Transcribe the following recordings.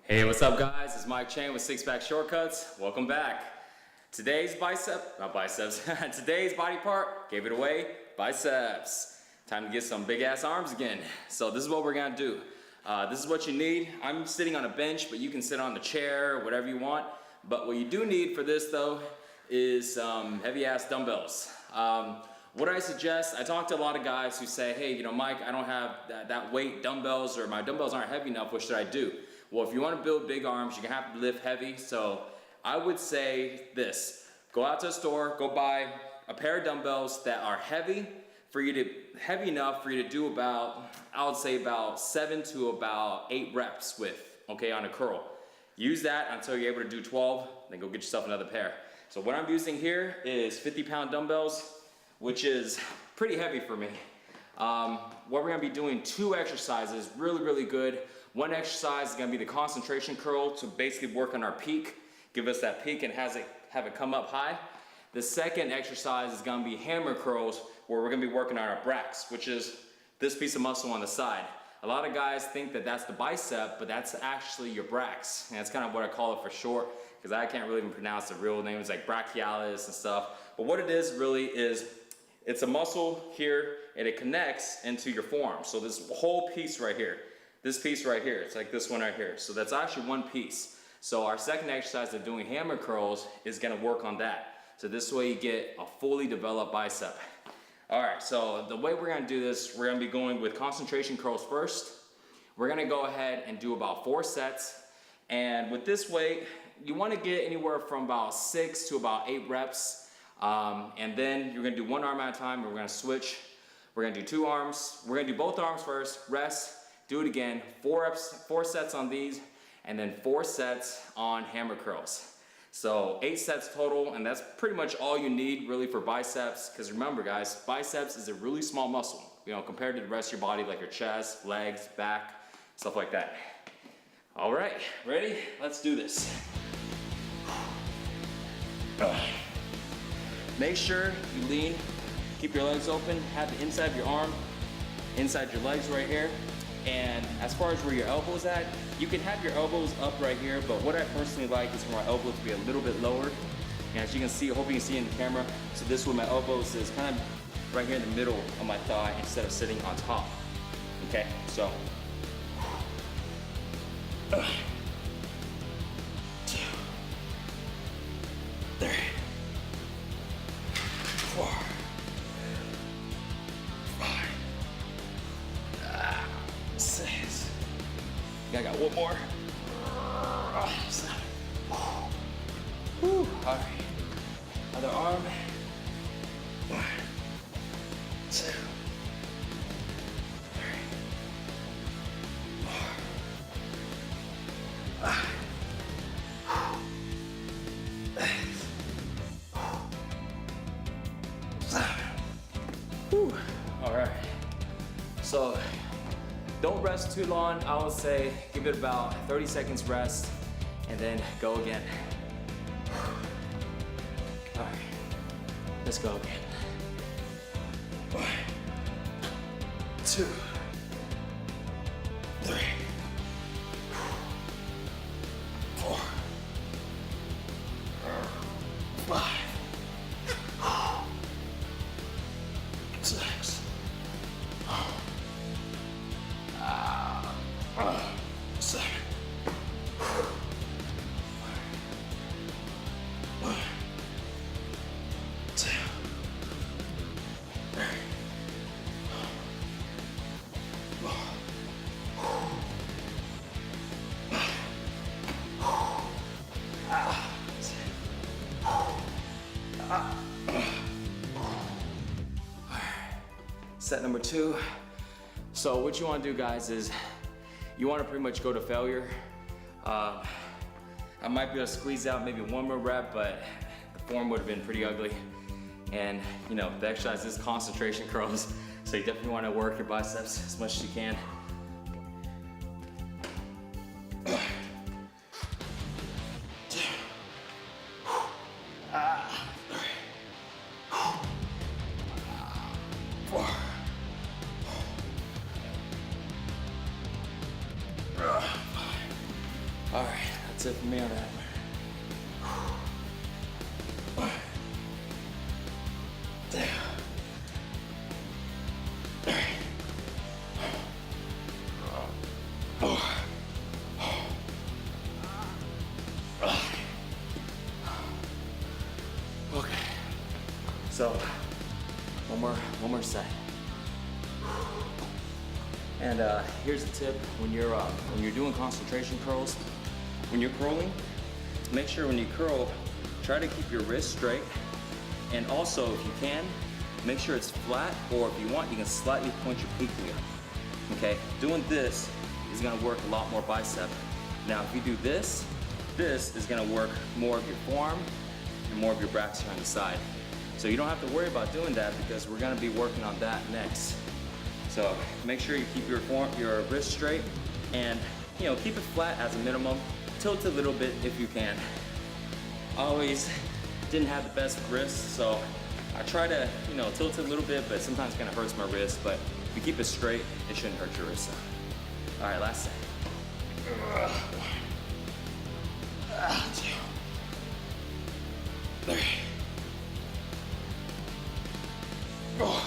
Hey, what's up guys? It's Mike Chang with Six Pack Shortcuts. Welcome back. Today's today's body part, gave it away, biceps. Time to get some big ass arms again. So this is what we're gonna do. This is what you need. I'm sitting on a bench, but you can sit on the chair, whatever you want. But what you do need for this though is heavy ass dumbbells. What I suggest, I talk to a lot of guys who say, hey, you know, Mike, I don't have that weight dumbbells, or my dumbbells aren't heavy enough, what should I do? Well, if you want to build big arms, you're gonna have to lift heavy. So I would say this: go out to a store, go buy a pair of dumbbells that are heavy enough for you to do about, I would say about 7 to about 8 reps with, okay, on a curl. Use that until you're able to do 12, then go get yourself another pair. So what I'm using here is 50-pound dumbbells, which is pretty heavy for me. What we're gonna be doing 2 exercises, really good. One exercise is gonna be the concentration curl to basically work on our peak, give us that peak and have it come up high. The second exercise is gonna be hammer curls, where we're gonna be working on our brax, which is this piece of muscle on the side. A lot of guys think that that's the bicep, but that's actually your brax. And that's kind of what I call it for short, because I can't really even pronounce the real names like brachialis and stuff. But what it is really is, it's a muscle here and it connects into your forearm. So this whole piece right here, this piece right here, it's like this one right here. So that's actually one piece. So our second exercise of doing hammer curls is gonna work on that. So this way you get a fully developed bicep. All right, so the way we're gonna do this, we're gonna be going with concentration curls first. We're gonna go ahead and do about 4 sets. And with this weight, you wanna get anywhere from about 6 to about 8 reps. And then you're gonna do 1 arm at a time, and we're gonna switch. We're gonna do 2 arms. We're gonna do both arms first, rest, do it again, 4 sets on these, and then 4 sets on hammer curls. So 8 sets total, and that's pretty much all you need really for biceps, because remember guys, biceps is a really small muscle, you know, compared to the rest of your body, like your chest, legs, back, stuff like that. All right, ready? Let's do this. Make sure you lean, keep your legs open, have the inside of your arm, inside your legs right here. And as far as where your elbow's at, you can have your elbows up right here, but what I personally like is for my elbow to be a little bit lower. And as you can see, I hope you can see in the camera, so this way my elbows is kind of right here in the middle of my thigh instead of sitting on top. Okay, so. 2, 3, 4, 5, 6. I got one more. 7. Whew. All right. Other arm. 1, 2, 3, 4, 5. All right, so don't rest too long. I would say give it about 30 seconds rest and then go again. All right, let's go again. 1, 2, 3, 4, 5, 6, 7. 1, 2, 3, 4, 5. Set number 2. So what you want to do, guys, is you want to pretty much go to failure. I might be able to squeeze out maybe 1 more rep, but the form would have been pretty ugly. And you know, the exercise is concentration curls, so you definitely want to work your biceps as much as you can. 4. All That's it for me on that. Okay, so one more set. And here's the tip: when you're doing concentration curls, when you're curling, make sure when you curl, try to keep your wrist straight, and also if you can, make sure it's flat, or if you want, you can slightly point your pinky up. Okay, doing this is gonna work a lot more bicep. Now, if you do this, this is gonna work more of your forearm and more of your brachial on the side. So you don't have to worry about doing that because we're gonna be working on that next. So make sure you keep your wrist straight and keep it flat as a minimum. Tilt a little bit if you can. Always didn't have the best wrist, so I try to tilt it a little bit, but sometimes it kind of hurts my wrist. But if you keep it straight, it shouldn't hurt your wrist. All right, last set. 2, 3, 4.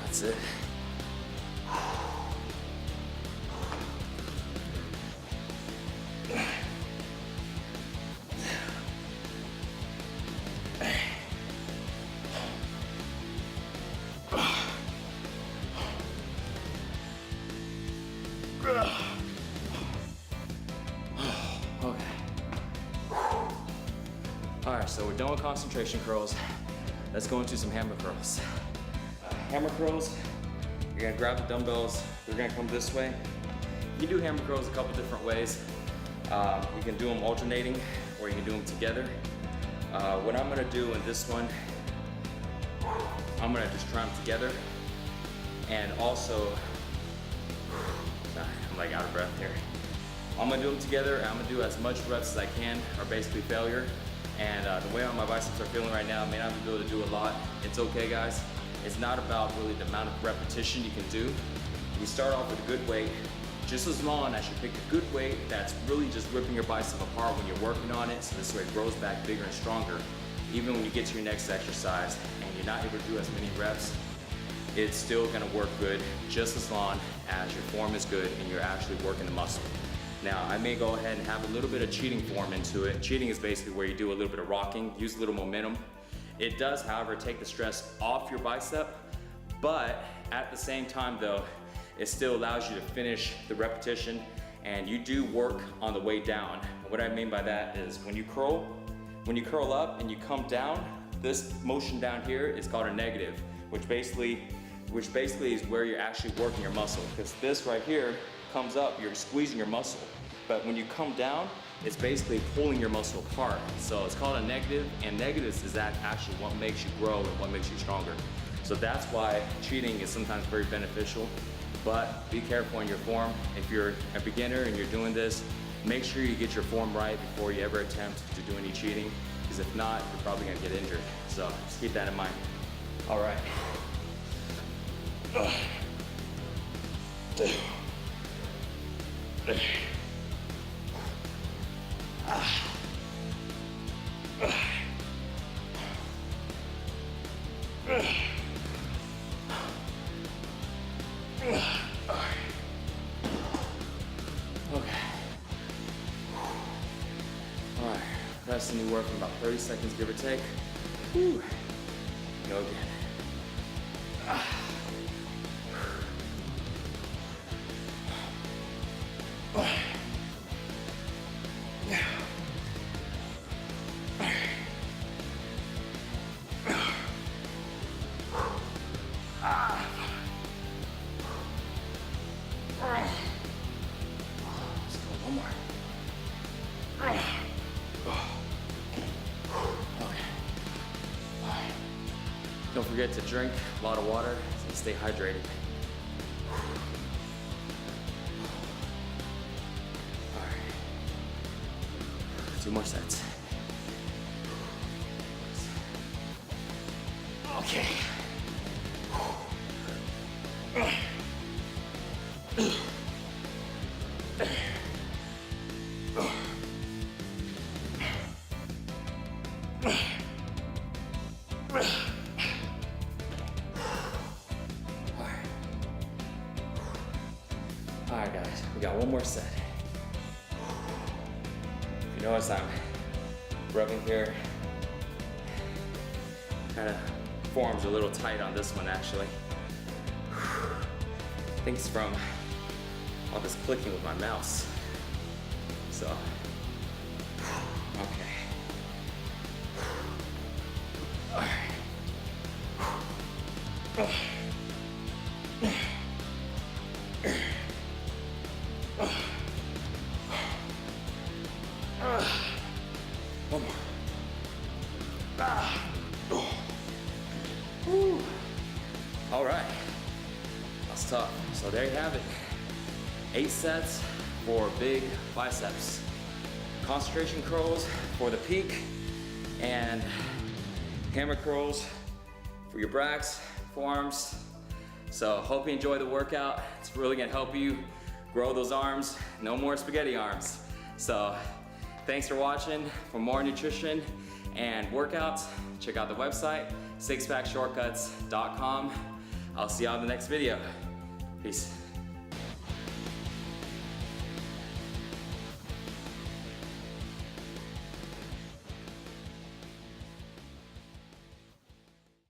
That's it. Okay. All right, so we're done with concentration curls. Let's go into some hammer curls. Hammer curls, you're gonna grab the dumbbells. They're gonna come this way. You can do hammer curls a couple different ways. You can do them alternating, or you can do them together. What I'm gonna do in this one, I'm gonna just try them together. And also, I'm like out of breath here. I'm gonna do them together, and I'm gonna do as much reps as I can, or basically failure. And the way my biceps are feeling right now, I may not be able to do a lot. It's okay, guys. It's not about really the amount of repetition you can do. You start off with a good weight, just as long as you pick a good weight that's really just ripping your bicep apart when you're working on it, so this way it grows back bigger and stronger. Even when you get to your next exercise and you're not able to do as many reps, it's still gonna work good just as long as your form is good and you're actually working the muscle. Now, I may go ahead and have a little bit of cheating form into it. Cheating is basically where you do a little bit of rocking, use a little momentum. It does, however, take the stress off your bicep, but at the same time though, it still allows you to finish the repetition, and you do work on the way down. And what I mean by that is when you curl up and you come down, this motion down here is called a negative, which basically is where you're actually working your muscle. Because this right here comes up, you're squeezing your muscle. But when you come down, it's basically pulling your muscle apart. So it's called a negative, and negatives is that actually what makes you grow and what makes you stronger. So that's why cheating is sometimes very beneficial, but be careful in your form. If you're a beginner and you're doing this, make sure you get your form right before you ever attempt to do any cheating, because if not, you're probably gonna get injured. So just keep that in mind. All right. 2, 3. Okay. All right, rest and you work in about 30 seconds, give or take. Whew. Go again. Don't forget to drink a lot of water and stay hydrated. All right. 2 more sets. Okay. right, guys, we got one more set. If you notice, I'm rubbing here. Kind of forearms are a little tight on this one, actually. I think it's from all this clicking with my mouse. So, okay. All right. One more. All right, that's tough. So there you have it. 8 sets for big biceps. Concentration curls for the peak, and hammer curls for your bracts, forearms. So hope you enjoy the workout. It's really gonna help you grow those arms. No more spaghetti arms. So thanks for watching. For more nutrition and workouts, check out the website, sixpackshortcuts.com. I'll see you on the next video. Peace.